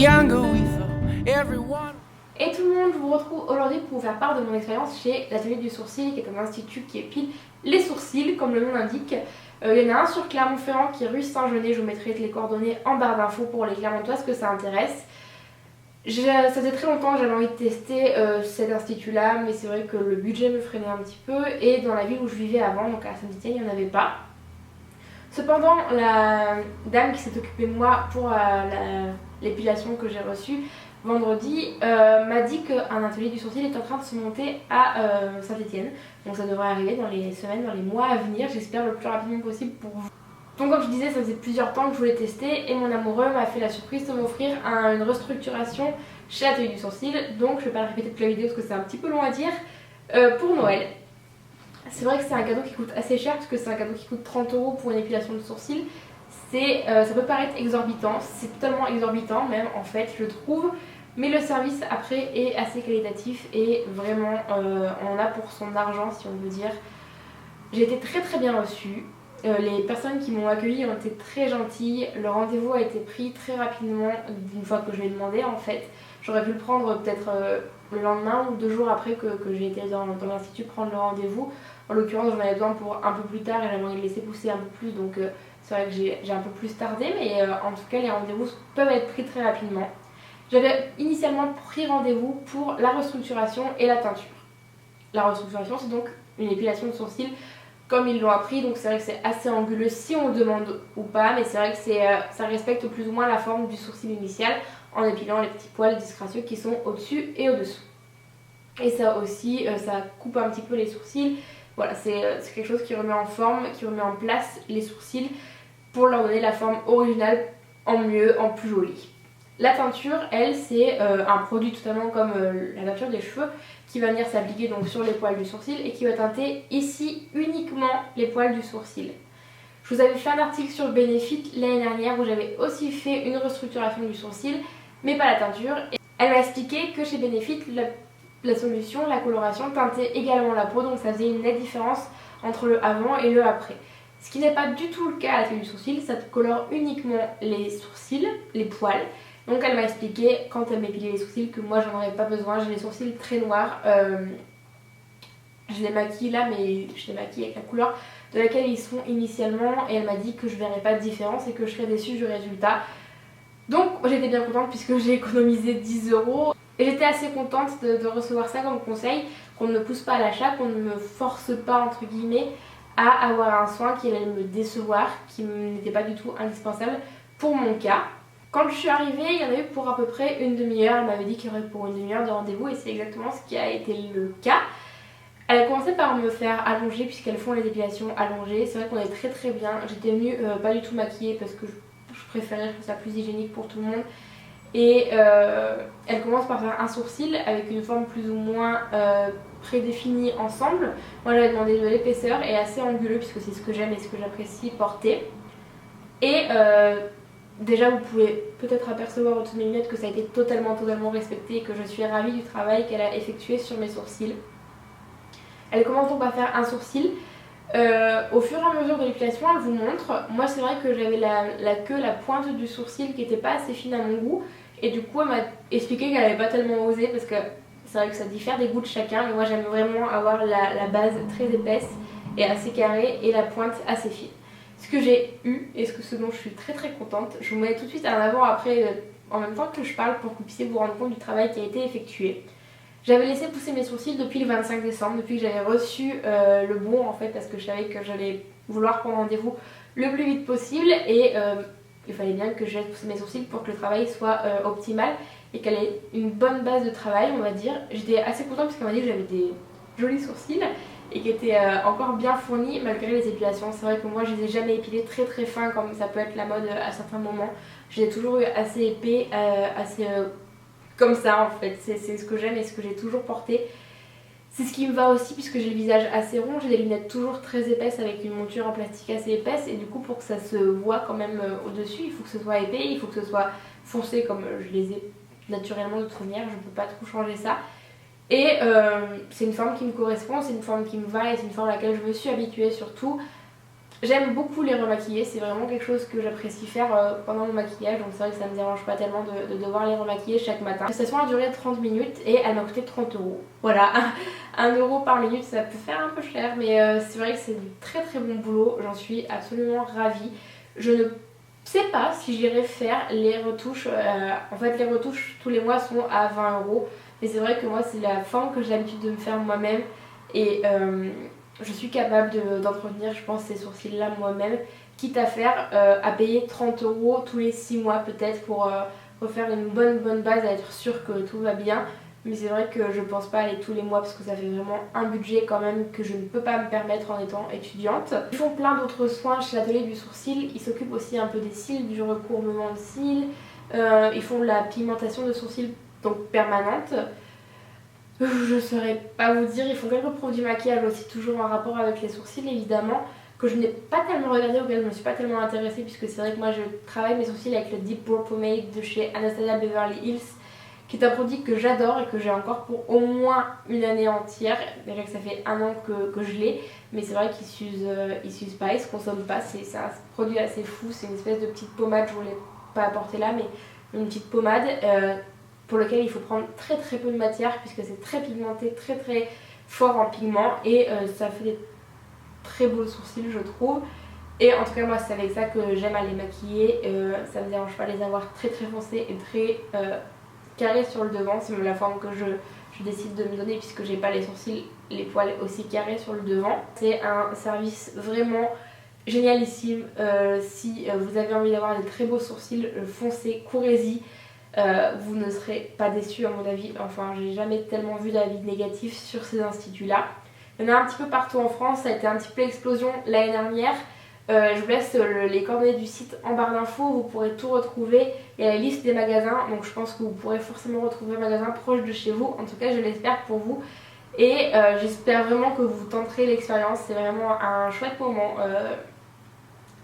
younger, we thought everyone. Et tout le monde, je vous retrouve aujourd'hui pour vous faire part de mon expérience chez l'atelier du sourcil, qui est un institut qui épile les sourcils, comme le nom l'indique. Il y en a un sur Clermont-Ferrand qui est rue Saint-Genet, je vous mettrai les coordonnées en barre d'infos pour les Clermontoises que ça intéresse. Ça faisait très longtemps que j'avais envie de tester cet institut-là, mais c'est vrai que le budget me freinait un petit peu, et dans la ville où je vivais avant, donc à Saint-Étienne, il n'y en avait pas. Cependant, la dame qui s'est occupée de moi pour l'épilation que j'ai reçue vendredi m'a dit qu'un atelier du sourcil est en train de se monter à Saint-Étienne. Donc ça devrait arriver dans les semaines, dans les mois à venir, j'espère le plus rapidement possible pour vous. Donc comme je disais, ça faisait plusieurs temps que je voulais tester et mon amoureux m'a fait la surprise de m'offrir une restructuration chez l'atelier du sourcil. Donc je vais pas le répéter toute la vidéo parce que c'est un petit peu long à dire, pour Noël. C'est vrai que c'est un cadeau qui coûte assez cher parce que c'est un cadeau qui coûte 30 € pour une épilation de sourcils. Ça peut paraître exorbitant, c'est totalement exorbitant même en fait je trouve, mais le service après est assez qualitatif et vraiment on en a pour son argent si on veut dire. J'ai été très bien reçue, les personnes qui m'ont accueillie ont été très gentilles, le rendez-vous a été pris très rapidement une fois que je l'ai demandé en fait. J'aurais pu le prendre peut-être le lendemain ou 2 jours après que j'ai été dans l'institut prendre le rendez-vous. En l'occurrence j'en avais besoin pour un peu plus tard et j'avais envie de laisser pousser un peu plus, donc c'est vrai que j'ai un peu plus tardé, mais en tout cas les rendez-vous peuvent être pris très rapidement. J'avais initialement pris rendez-vous pour la restructuration et la teinture. La restructuration c'est donc une épilation de sourcils comme ils l'ont appris, donc c'est vrai que c'est assez anguleux si on le demande ou pas, mais c'est vrai que ça respecte plus ou moins la forme du sourcil initial en épilant les petits poils disgracieux qui sont au-dessus et au-dessous. Et ça aussi, ça coupe un petit peu les sourcils. Voilà, c'est quelque chose qui remet en forme, qui remet en place les sourcils pour leur donner la forme originale en mieux, en plus jolie. La teinture, elle, c'est un produit totalement comme la teinture des cheveux qui va venir s'appliquer donc sur les poils du sourcil et qui va teinter ici uniquement les poils du sourcil. Je vous avais fait un article sur Benefit l'année dernière où j'avais aussi fait une restructuration du sourcil, mais pas la teinture. Et elle m'a expliqué que chez Benefit, la solution, la coloration teintait également la peau, donc ça faisait une nette différence entre le avant et le après. Ce qui n'est pas du tout le cas à l'atelier du sourcil, ça colore uniquement les sourcils, les poils. Donc elle m'a expliqué quand elle m'épilait les sourcils que moi j'en aurais pas besoin, j'ai les sourcils très noirs. Je les maquille là, mais je les maquille avec la couleur de laquelle ils sont initialement, et elle m'a dit que je verrais pas de différence et que je serais déçue du résultat. Donc j'étais bien contente puisque j'ai économisé 10 €. Et j'étais assez contente de recevoir ça comme conseil, qu'on ne me pousse pas à l'achat, qu'on ne me force pas entre guillemets à avoir un soin qui allait me décevoir, qui n'était pas du tout indispensable pour mon cas. Quand je suis arrivée, il y en a eu pour à peu près une demi-heure, elle m'avait dit qu'il y aurait pour une demi-heure de rendez-vous et c'est exactement ce qui a été le cas. Elle a commencé par me faire allonger puisqu'elles font les dépilations allongées, c'est vrai qu'on est très bien. J'étais venue pas du tout maquillée parce que je préférais, je trouve ça plus hygiénique pour tout le monde. Et elle commence par faire un sourcil avec une forme plus ou moins prédéfinie ensemble. Moi j'avais demandé de l'épaisseur et assez anguleux puisque c'est ce que j'aime et ce que j'apprécie porter. Et déjà vous pouvez peut-être apercevoir au-dessus de mes lunettes que ça a été totalement respecté et que je suis ravie du travail qu'elle a effectué sur mes sourcils. Elle commence donc par faire un sourcil. Au fur et à mesure de l'épilation, elle vous montre. Moi c'est vrai que j'avais la pointe du sourcil qui n'était pas assez fine à mon goût. Et du coup elle m'a expliqué qu'elle n'avait pas tellement osé parce que c'est vrai que ça diffère des goûts de chacun. Mais moi j'aime vraiment avoir la base très épaisse et assez carrée et la pointe assez fine. Ce que j'ai eu et ce dont je suis très contente. Je vous mets tout de suite un avant-après en même temps que je parle pour que vous puissiez vous rendre compte du travail qui a été effectué. J'avais laissé pousser mes sourcils depuis le 25 décembre, depuis que j'avais reçu le bon en fait, parce que je savais que j'allais vouloir prendre rendez-vous le plus vite possible et il fallait bien que je laisse pousser mes sourcils pour que le travail soit optimal et qu'elle ait une bonne base de travail, on va dire. J'étais assez contente parce qu'elle m'a dit que j'avais des jolis sourcils et qui étaient encore bien fournis malgré les épilations. C'est vrai que moi je les ai jamais épilés très fins comme ça peut être la mode à certains moments. Je les ai toujours eu assez épais, assez comme ça en fait. C'est ce que j'aime et ce que j'ai toujours porté. C'est ce qui me va aussi puisque j'ai le visage assez rond, j'ai des lunettes toujours très épaisses avec une monture en plastique assez épaisse et du coup pour que ça se voit quand même au-dessus, il faut que ce soit épais, il faut que ce soit foncé comme je les ai naturellement de toute manière, je ne peux pas trop changer ça. Et c'est une forme qui me correspond, c'est une forme qui me va et c'est une forme à laquelle je me suis habituée surtout. J'aime beaucoup les remaquiller, c'est vraiment quelque chose que j'apprécie faire pendant mon maquillage, donc c'est vrai que ça me dérange pas tellement de devoir les remaquiller chaque matin. La station a duré 30 minutes et elle m'a coûté 30 €. Voilà, 1 € par minute, ça peut faire un peu cher, mais c'est vrai que c'est du très très bon boulot, j'en suis absolument ravie. Je ne sais pas si j'irai faire les retouches, en fait les retouches tous les mois sont à 20 €, mais c'est vrai que moi c'est la forme que j'ai l'habitude de me faire moi-même et je suis capable d'entretenir je pense ces sourcils là moi-même, quitte à faire à payer 30 € tous les 6 mois peut-être pour refaire une bonne base, à être sûre que tout va bien. Mais c'est vrai que je pense pas aller tous les mois parce que ça fait vraiment un budget quand même que je ne peux pas me permettre en étant étudiante. Ils font plein d'autres soins chez l'atelier du sourcil, ils s'occupent aussi un peu des cils, du recourbement de cils, ils font de la pigmentation de sourcils donc permanente. Je saurais pas vous dire, ils font quelques produits maquillage aussi, toujours en rapport avec les sourcils évidemment, que je n'ai pas tellement regardé, auquel je me suis pas tellement intéressée, puisque c'est vrai que moi je travaille mes sourcils avec le Deep Brow Pomade de chez Anastasia Beverly Hills, qui est un produit que j'adore et que j'ai encore pour au moins une année entière. Déjà que ça fait 1 an que je l'ai, mais c'est vrai qu'il s'use pas, il se consomme pas, c'est un produit assez fou, c'est une espèce de petite pommade, je ne l'ai pas apporté là, mais une petite pommade pour lequel il faut prendre très peu de matière puisque c'est très pigmenté, très fort en pigment et ça fait des très beaux sourcils je trouve. Et en tout cas moi c'est avec ça que j'aime aller maquiller, ça me dérange pas de les avoir très foncés et très carrés sur le devant, c'est même la forme que je décide de me donner puisque j'ai pas les sourcils, les poils aussi carrés sur le devant. C'est un service vraiment génialissime, si vous avez envie d'avoir des très beaux sourcils, foncez, courez-y. Vous ne serez pas déçus à mon avis, enfin j'ai jamais tellement vu d'avis négatifs sur ces instituts là. Il y en a un petit peu partout en France, ça a été un petit peu l'explosion l'année dernière. Je vous laisse les coordonnées du site en barre d'infos, vous pourrez tout retrouver. Il y a la liste des magasins, donc je pense que vous pourrez forcément retrouver un magasin proche de chez vous, en tout cas je l'espère pour vous. Et j'espère vraiment que vous tenterez l'expérience, c'est vraiment un chouette moment,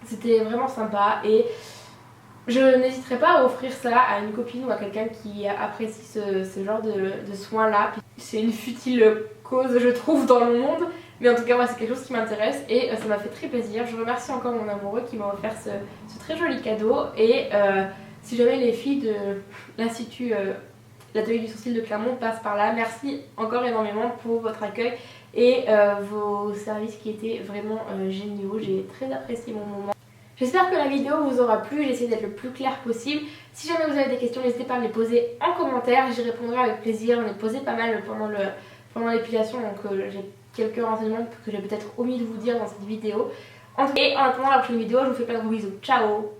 c'était vraiment sympa et je n'hésiterai pas à offrir ça à une copine ou à quelqu'un qui apprécie ce genre de soins là. C'est une futile cause je trouve dans le monde, mais en tout cas moi c'est quelque chose qui m'intéresse et ça m'a fait très plaisir. Je remercie encore mon amoureux qui m'a offert ce très joli cadeau et si jamais les filles de l'institut l'atelier du sourcil de Clermont passent par là, merci encore énormément pour votre accueil et vos services qui étaient vraiment géniaux. J'ai très apprécié mon moment. J'espère que la vidéo vous aura plu, j'ai essayé d'être le plus clair possible. Si jamais vous avez des questions, n'hésitez pas à me les poser en commentaire, j'y répondrai avec plaisir. On est posé pas mal pendant l'épilation, donc j'ai quelques renseignements que j'ai peut-être omis de vous dire dans cette vidéo. Et en attendant la prochaine vidéo, je vous fais plein de gros bisous. Ciao!